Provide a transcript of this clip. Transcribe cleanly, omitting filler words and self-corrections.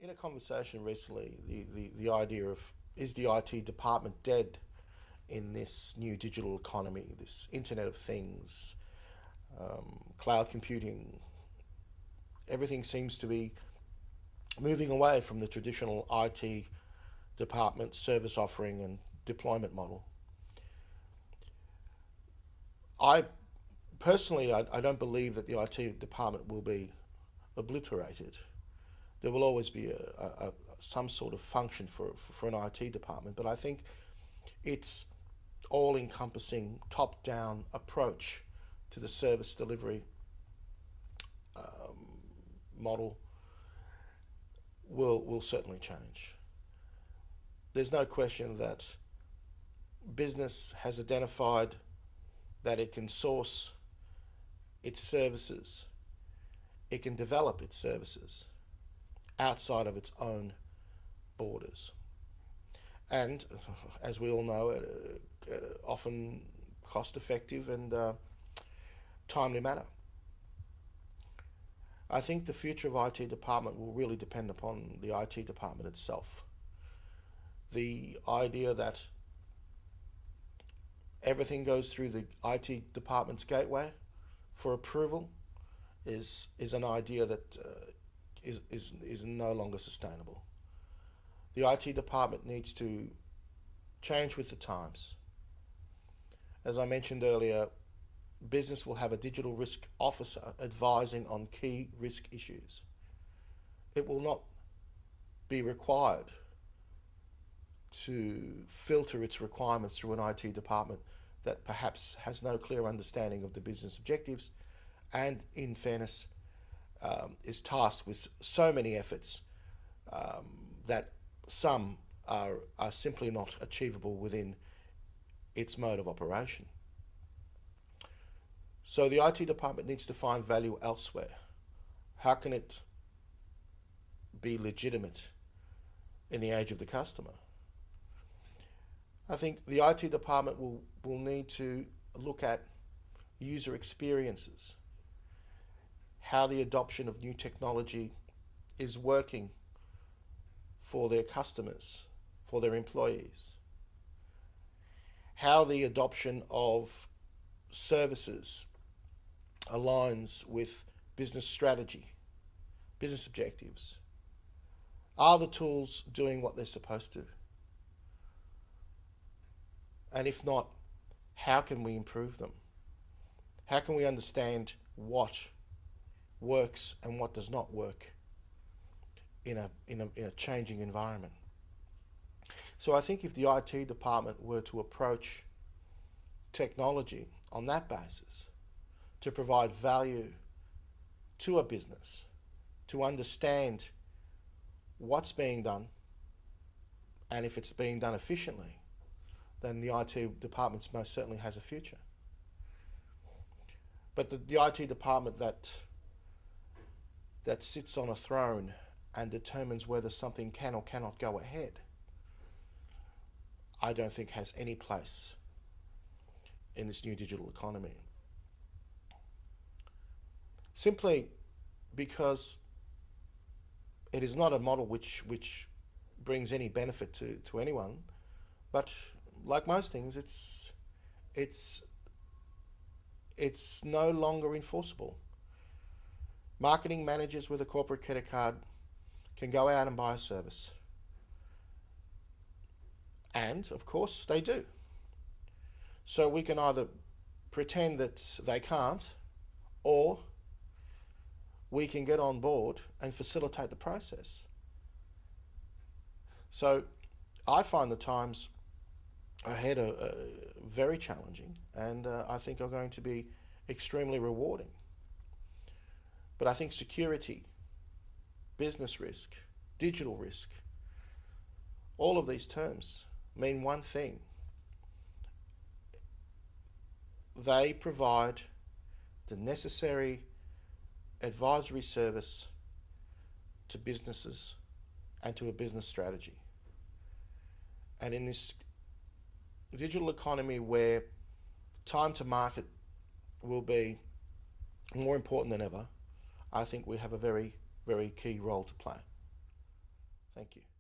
In a conversation recently, the idea of is the IT department dead in this new digital economy, this Internet of Things, cloud computing, everything seems to be moving away from the traditional IT department service offering and deployment model. I personally, I don't believe that the IT department will be obliterated. There will always be some sort of function for an IT department, but I think its all-encompassing top-down approach to the service delivery model will certainly change. There's no question that business has identified that it can source its services, it can develop its services outside of its own borders. And as we all know, often cost effective and timely manner. I think the future of IT department will really depend upon the IT department itself. The idea that everything goes through the IT department's gateway for approval is an idea that is no longer sustainable. The IT department needs to change with the times. As I mentioned earlier, business will have a digital risk officer advising on key risk issues. It will not be required to filter its requirements through an IT department that perhaps has no clear understanding of the business objectives and, in fairness, is tasked with so many efforts that some are simply not achievable within its mode of operation. So the IT department needs to find value elsewhere. How can it be legitimate in the age of the customer? I think the IT department will need to look at user experiences, how the adoption of new technology is working for their customers, for their employees, how the adoption of services aligns with business strategy, business objectives. Are the tools doing what they're supposed to? And if not, how can we improve them? How can we understand what works and what does not work in a changing environment? So I think if the IT department were to approach technology on that basis, to provide value to a business, to understand what's being done, and if it's being done efficiently, then the IT department most certainly has a future. But the IT department that sits on a throne and determines whether something can or cannot go ahead, I don't think has any place in this new digital economy. Simply because it is not a model which brings any benefit to anyone, but like most things, it's no longer enforceable. Marketing managers with a corporate credit card can go out and buy a service. And, of course, they do. So we can either pretend that they can't, or we can get on board and facilitate the process. So I find the times ahead are very challenging, and I think are going to be extremely rewarding. But I think security, business risk, digital risk, all of these terms mean one thing. They provide the necessary advisory service to businesses and to a business strategy. And in this digital economy where time to market will be more important than ever, I think we have a very, very key role to play. Thank you.